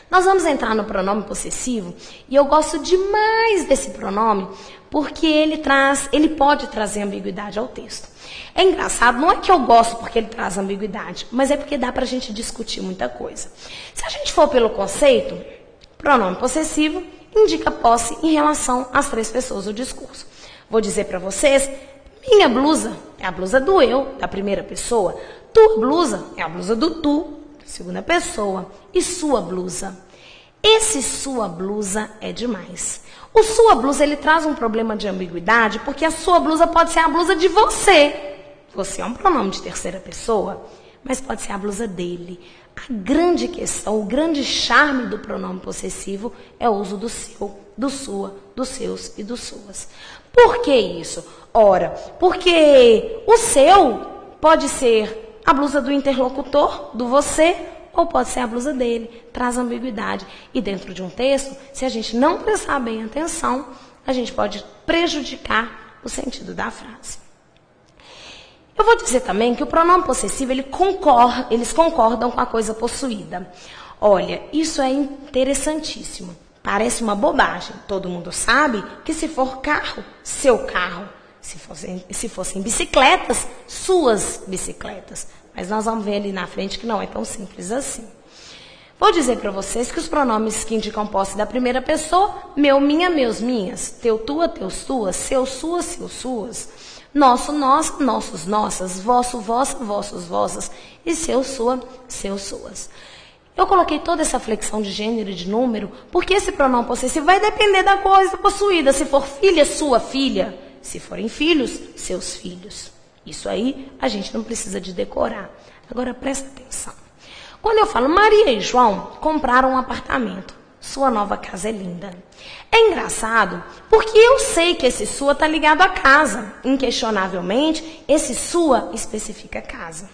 Nós vamos entrar no pronome possessivo e eu gosto demais desse pronome porque ele pode trazer ambiguidade ao texto. É engraçado, não é que eu gosto porque ele traz ambiguidade, mas é porque dá pra gente discutir muita coisa. Se a gente for pelo conceito, pronome possessivo indica posse em relação às 3 pessoas do discurso. Vou dizer para vocês, minha blusa é a blusa do eu, da primeira pessoa. Tua blusa é a blusa do tu, da segunda pessoa. E sua blusa. Esse sua blusa é demais. O sua blusa, ele traz um problema de ambiguidade, porque a sua blusa pode ser a blusa de você. Você é um pronome de terceira pessoa, mas pode ser a blusa dele. A grande questão, o grande charme do pronome possessivo é o uso do seu, do sua, dos seus e dos suas. Por que isso? Ora, porque o seu pode ser a blusa do interlocutor, do você, ou pode ser a blusa dele, traz ambiguidade. E dentro de um texto, se a gente não prestar bem atenção, a gente pode prejudicar o sentido da frase. Eu vou dizer também que o pronome possessivo, eles concordam com a coisa possuída. Olha, isso é interessantíssimo. Parece uma bobagem. Todo mundo sabe que se for carro, seu carro. Se fossem bicicletas, suas bicicletas. Mas nós vamos ver ali na frente que não é tão simples assim. Vou dizer para vocês que os pronomes que indicam posse da primeira pessoa, meu, minha, meus, minhas, teu, tua, teus, tuas, seu, suas, seus, suas, nosso, nossa, nossos, nossas, vosso, vossa, vossos, vossas e seu, sua, seus, suas. Eu coloquei toda essa flexão de gênero e de número porque esse pronome possessivo vai depender da coisa possuída. Se for filha, sua filha. Se forem filhos, seus filhos. Isso aí a gente não precisa de decorar. Agora presta atenção. Quando eu falo Maria e João compraram um apartamento. Sua nova casa é linda. É engraçado porque eu sei que esse sua está ligado à casa. Inquestionavelmente, esse sua especifica casa.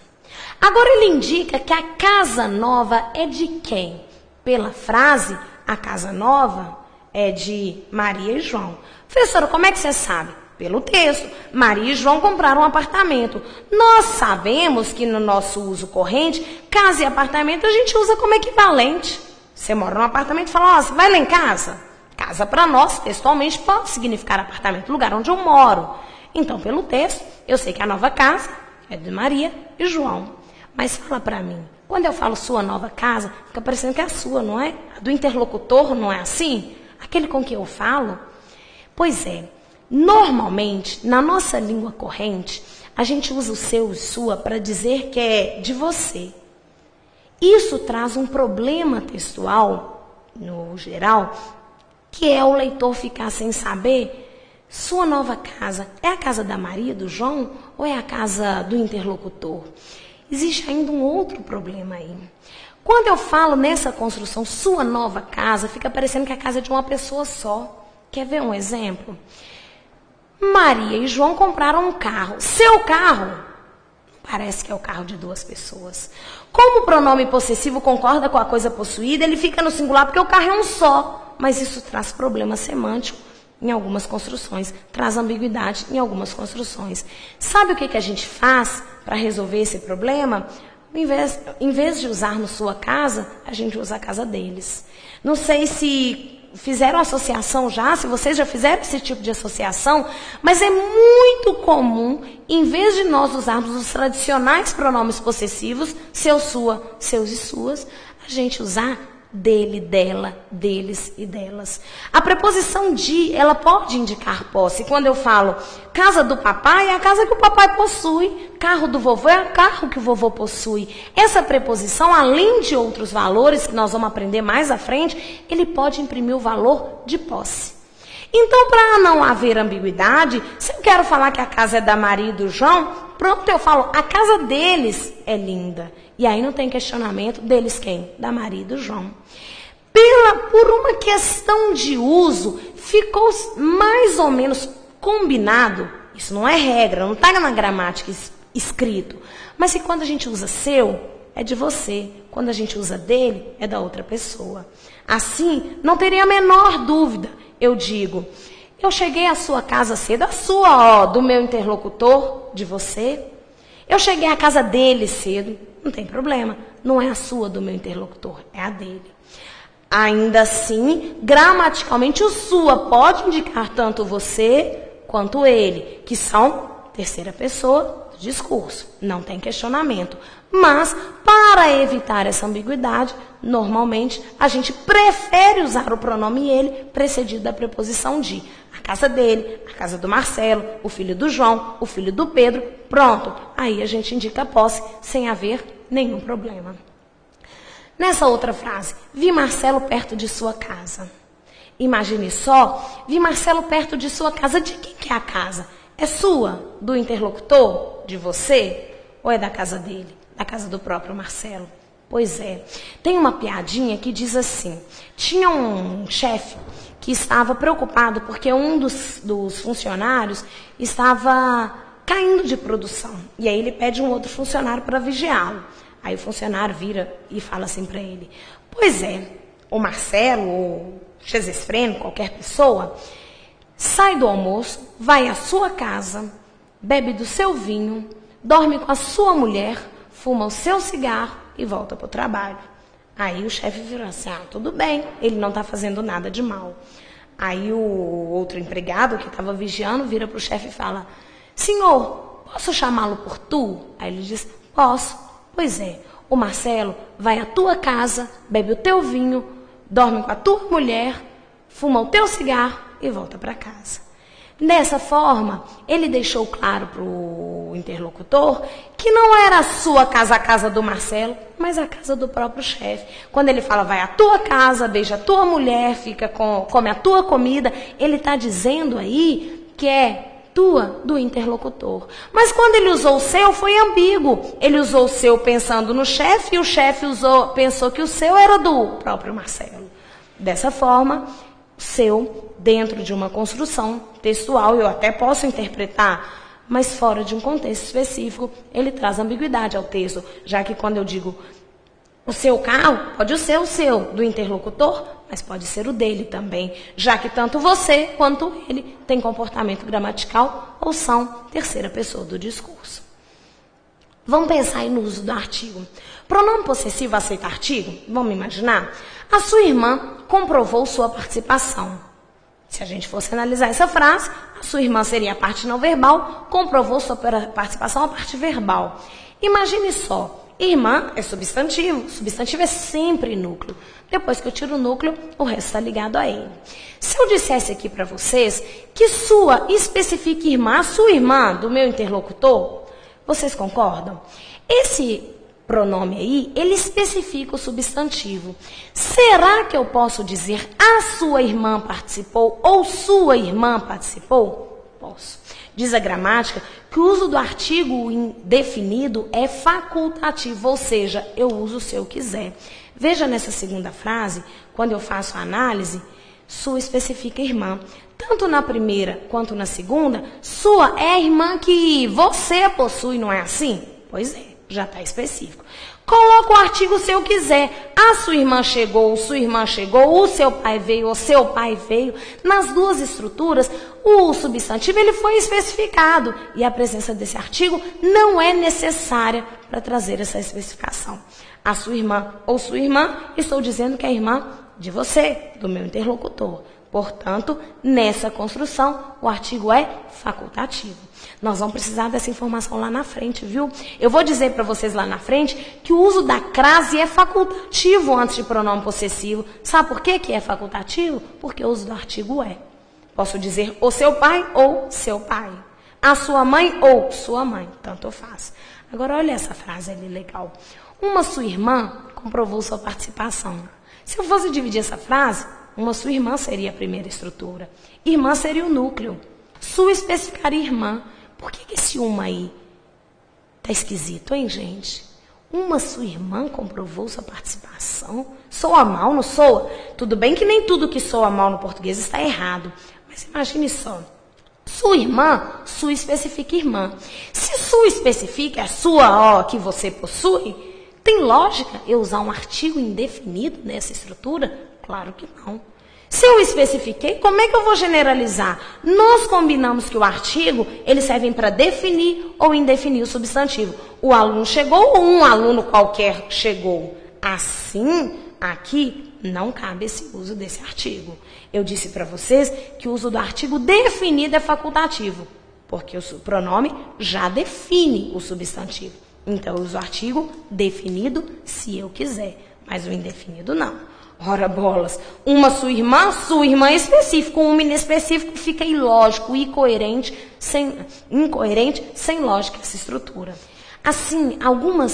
Agora ele indica que a casa nova é de quem? Pela frase, a casa nova é de Maria e João. Professora, como é que você sabe? Pelo texto. Maria e João compraram um apartamento. Nós sabemos que no nosso uso corrente, casa e apartamento a gente usa como equivalente. Você mora num apartamento e fala, você vai lá em casa? Casa para nós, textualmente, pode significar apartamento, lugar onde eu moro. Então, pelo texto, eu sei que a nova casa é de Maria e João. Mas fala para mim, quando eu falo sua nova casa, fica parecendo que é a sua, não é? A do interlocutor não é assim? Aquele com quem eu falo? Pois é, normalmente, na nossa língua corrente, a gente usa o seu e sua para dizer que é de você. Isso traz um problema textual, no geral, que é o leitor ficar sem saber, sua nova casa é a casa da Maria, do João, ou é a casa do interlocutor? Existe ainda um outro problema aí. Quando eu falo nessa construção, sua nova casa, fica parecendo que a casa é de uma pessoa só. Quer ver um exemplo? Maria e João compraram um carro. Seu carro parece que é o carro de 2 pessoas. Como o pronome possessivo concorda com a coisa possuída, ele fica no singular porque o carro é um só. Mas isso traz problema semântico em algumas construções, traz ambiguidade em algumas construções. Sabe o que a gente faz para resolver esse problema? Em vez de usar no sua casa, a gente usa a casa deles. Não sei se fizeram associação já, se vocês já fizeram esse tipo de associação, mas é muito comum, em vez de nós usarmos os tradicionais pronomes possessivos, seu, sua, seus e suas, a gente usar dele, dela, deles e delas. A preposição de, ela pode indicar posse. Quando eu falo casa do papai, é a casa que o papai possui. Carro do vovô é o carro que o vovô possui. Essa preposição, além de outros valores que nós vamos aprender mais à frente, ele pode imprimir o valor de posse. Então, para não haver ambiguidade, se eu quero falar que a casa é da Maria e do João, pronto, eu falo, a casa deles é linda. E aí não tem questionamento, deles quem? Da Maria e do João. Por uma questão de uso, ficou mais ou menos combinado, isso não é regra, não está na gramática escrito, mas que quando a gente usa seu, é de você, quando a gente usa dele, é da outra pessoa. Assim, não teria a menor dúvida, eu digo, eu cheguei à sua casa cedo, a sua, do meu interlocutor, de você, eu cheguei à casa dele cedo, não tem problema, não é a sua do meu interlocutor, é a dele. Ainda assim, gramaticalmente, o sua pode indicar tanto você quanto ele, que são terceira pessoa do discurso. Não tem questionamento. Mas, para evitar essa ambiguidade, normalmente, a gente prefere usar o pronome ele precedido da preposição de. A casa dele, a casa do Marcelo, o filho do João, o filho do Pedro, pronto. Aí a gente indica a posse sem haver nenhum problema. Nessa outra frase, vi Marcelo perto de sua casa. Imagine só, vi Marcelo perto de sua casa. De quem que é a casa? É sua? Do interlocutor? De você? Ou é da casa dele? Da casa do próprio Marcelo? Pois é. Tem uma piadinha que diz assim, tinha um chefe que estava preocupado porque um dos funcionários estava caindo de produção. E aí ele pede um outro funcionário para vigiá-lo. Aí o funcionário vira e fala assim para ele, pois é, o Marcelo ou Xesesfreno, qualquer pessoa, sai do almoço, vai à sua casa, bebe do seu vinho, dorme com a sua mulher, fuma o seu cigarro e volta para o trabalho. Aí o chefe virou assim, tudo bem, ele não está fazendo nada de mal. Aí o outro empregado que estava vigiando vira para o chefe e fala, senhor, posso chamá-lo por tu? Aí ele diz, posso. Pois é, o Marcelo vai à tua casa, bebe o teu vinho, dorme com a tua mulher, fuma o teu cigarro e volta para casa. Dessa forma, ele deixou claro para o interlocutor que não era a sua casa, a casa do Marcelo, mas a casa do próprio chefe. Quando ele fala, vai à tua casa, beija a tua mulher, come a tua comida, ele está dizendo aí que é tua do interlocutor. Mas quando ele usou o seu, foi ambíguo. Ele usou o seu pensando no chefe e o chefe pensou que o seu era do próprio Marcelo. Dessa forma, seu, dentro de uma construção textual, eu até posso interpretar, mas fora de um contexto específico, ele traz ambiguidade ao texto, já que quando eu digo o seu carro, pode ser o seu, do interlocutor, mas pode ser o dele também, já que tanto você quanto ele têm comportamento gramatical ou são terceira pessoa do discurso. Vamos pensar aí no uso do artigo. Pronome possessivo aceita artigo? Vamos imaginar? A sua irmã comprovou sua participação. Se a gente fosse analisar essa frase, a sua irmã seria a parte não verbal, comprovou sua participação a parte verbal. Imagine só. Irmã é substantivo. Substantivo é sempre núcleo. Depois que eu tiro o núcleo, o resto está ligado a ele. Se eu dissesse aqui para vocês que sua especifica irmã, a sua irmã do meu interlocutor, vocês concordam? Esse pronome aí, ele especifica o substantivo. Será que eu posso dizer a sua irmã participou ou sua irmã participou? Posso. Diz a gramática que o uso do artigo indefinido é facultativo, ou seja, eu uso se eu quiser. Veja nessa segunda frase, quando eu faço a análise, sua especifica irmã. Tanto na primeira quanto na segunda, sua é a irmã que você possui, não é assim? Pois é, já está específico. Coloca o artigo se eu quiser. A sua irmã chegou, o seu pai veio, o seu pai veio. Nas duas estruturas, o substantivo ele foi especificado. E a presença desse artigo não é necessária para trazer essa especificação. A sua irmã ou sua irmã, estou dizendo que é irmã de você, do meu interlocutor. Portanto, nessa construção, o artigo é facultativo. Nós vamos precisar dessa informação lá na frente, viu? Eu vou dizer para vocês lá na frente que o uso da crase é facultativo antes de pronome possessivo. Sabe por que é facultativo? Porque o uso do artigo é. Posso dizer o seu pai ou seu pai. A sua mãe ou sua mãe. Tanto faz. Agora, olha essa frase ali legal. Uma sua irmã comprovou sua participação. Se eu fosse dividir essa frase, uma sua irmã seria a primeira estrutura. Irmã seria o núcleo. Sua especificaria irmã. Por que esse uma aí tá esquisito, hein, gente? Uma sua irmã comprovou sua participação? Soa mal, não soa? Tudo bem que nem tudo que soa mal no português está errado. Mas imagine só. Sua irmã, sua especifica irmã. Se sua especifica a sua, que você possui, tem lógica eu usar um artigo indefinido nessa estrutura? Claro que não. Se eu especifiquei, como é que eu vou generalizar? Nós combinamos que o artigo, eles servem para definir ou indefinir o substantivo. O aluno chegou ou um aluno qualquer chegou. Assim, aqui não cabe esse uso desse artigo. Eu disse para vocês que o uso do artigo definido é facultativo, porque o pronome já define o substantivo. Então, eu uso o artigo definido se eu quiser, mas o indefinido não. Ora bolas, sua irmã é específico, uma inespecífico, fica ilógico, incoerente, sem lógica essa estrutura. Assim, em algumas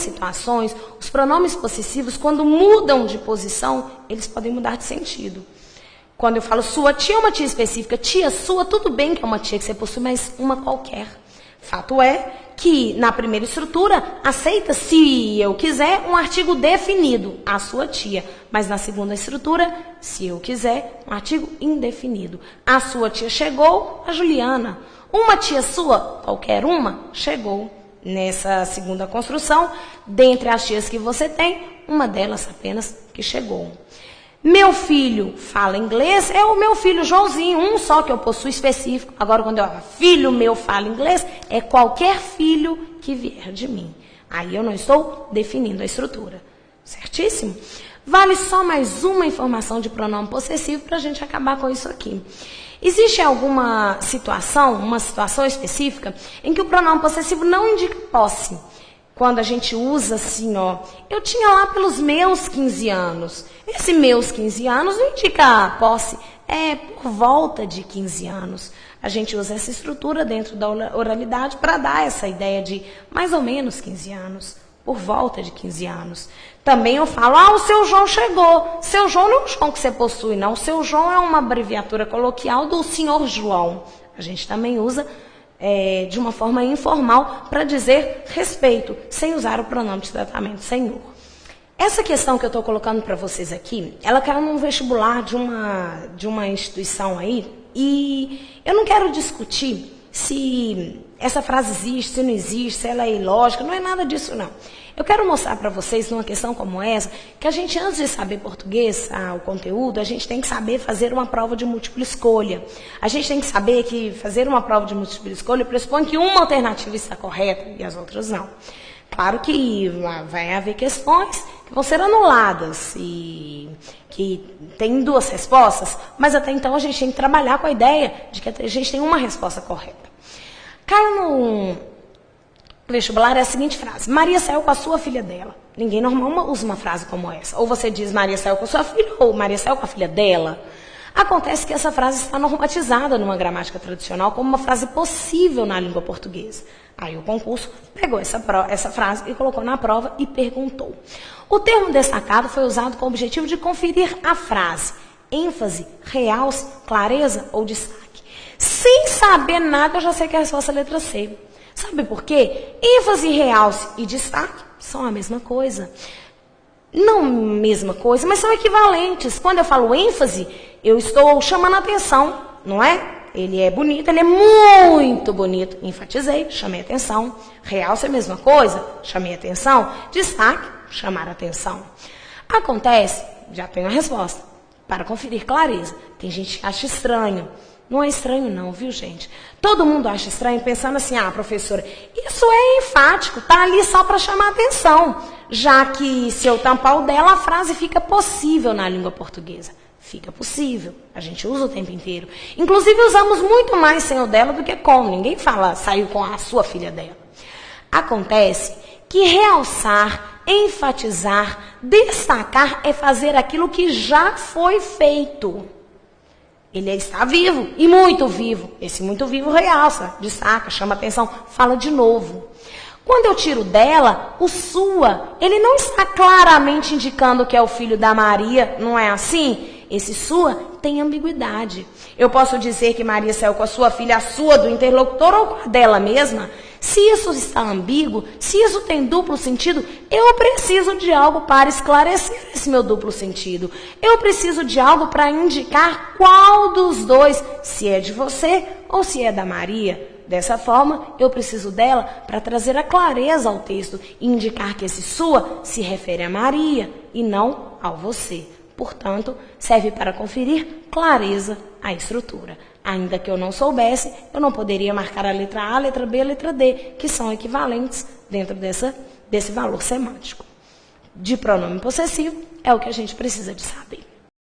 situações, os pronomes possessivos, quando mudam de posição, eles podem mudar de sentido. Quando eu falo sua tia é uma tia específica, tia sua, tudo bem que é uma tia que você possui, mas uma qualquer. Fato é que, na primeira estrutura, aceita, se eu quiser, um artigo definido, a sua tia. Mas na segunda estrutura, se eu quiser, um artigo indefinido. A sua tia chegou, a Juliana. Uma tia sua, qualquer uma, chegou. Nessa segunda construção, dentre as tias que você tem, uma delas apenas que chegou. Meu filho fala inglês, é o meu filho Joãozinho, um só que eu possuo específico. Agora, quando eu falo filho meu fala inglês, é qualquer filho que vier de mim. Aí eu não estou definindo a estrutura. Certíssimo? Vale só mais uma informação de pronome possessivo para a gente acabar com isso aqui. Existe alguma situação, uma situação específica, em que o pronome possessivo não indica posse. Quando a gente usa assim, ó, eu tinha lá pelos meus 15 anos. Esse meus 15 anos não indica posse, é por volta de 15 anos. A gente usa essa estrutura dentro da oralidade para dar essa ideia de mais ou menos 15 anos, por volta de 15 anos. Também eu falo, o seu João chegou. Seu João não é o João que você possui, não. O seu João é uma abreviatura coloquial do senhor João. A gente também usa de uma forma informal para dizer respeito, sem usar o pronome de tratamento senhor. Essa questão que eu estou colocando para vocês aqui, ela caiu num vestibular de uma instituição aí, e eu não quero discutir se essa frase existe, se não existe, se ela é ilógica, não é nada disso não. Eu quero mostrar para vocês, numa questão como essa, que a gente, antes de saber português, o conteúdo, a gente tem que saber fazer uma prova de múltipla escolha. A gente tem que saber que fazer uma prova de múltipla escolha pressupõe que uma alternativa está correta e as outras não. Claro que vai haver questões que vão ser anuladas e que tem duas respostas, mas até então a gente tem que trabalhar com a ideia de que a gente tem uma resposta correta. Caiu no vestibular é a seguinte frase: Maria saiu com a sua filha dela. Ninguém normal usa uma frase como essa. Ou você diz Maria saiu com a sua filha, ou Maria saiu com a filha dela. Acontece que essa frase está normatizada numa gramática tradicional como uma frase possível na língua portuguesa. Aí o concurso pegou essa frase e colocou na prova e perguntou. O termo destacado foi usado com o objetivo de conferir a frase, ênfase, realce, clareza ou destaque. Sem saber nada, eu já sei que a resposta é a letra C. Sabe por quê? ênfase, realce e destaque são a mesma coisa. Não mesma coisa, mas são equivalentes. Quando eu falo ênfase, eu estou chamando a atenção, não é? Ele é bonito, ele é muito bonito. Enfatizei, chamei atenção. Realce é a mesma coisa, chamei atenção. Destaque, chamar atenção. Acontece, já tenho a resposta, para conferir clareza. Tem gente que acha estranho. Não é estranho não, viu, gente? Todo mundo acha estranho pensando assim, professora, isso é enfático, tá ali só para chamar atenção. Já que se eu tampar o dela, a frase fica possível na língua portuguesa. Fica possível, a gente usa o tempo inteiro. Inclusive usamos muito mais sem o dela do que com. Ninguém fala, saiu com a sua filha dela. Acontece que realçar, enfatizar, destacar é fazer aquilo que já foi feito. Ele está vivo, e muito vivo. Esse muito vivo realça, destaca, chama atenção, fala de novo. Quando eu tiro dela, o sua, ele não está claramente indicando que é o filho da Maria, não é assim? Esse sua tem ambiguidade. Eu posso dizer que Maria saiu com a sua filha, a sua do interlocutor ou com a dela mesma? Se isso está ambíguo, se isso tem duplo sentido, eu preciso de algo para esclarecer esse meu duplo sentido. Eu preciso de algo para indicar qual dos dois, se é de você ou se é da Maria. Dessa forma, eu preciso dela para trazer a clareza ao texto e indicar que esse sua se refere a Maria e não ao você. Portanto, serve para conferir clareza à estrutura. Ainda que eu não soubesse, eu não poderia marcar a letra A, a letra B, a letra D, que são equivalentes dentro desse valor semântico. de pronome possessivo é o que a gente precisa de saber.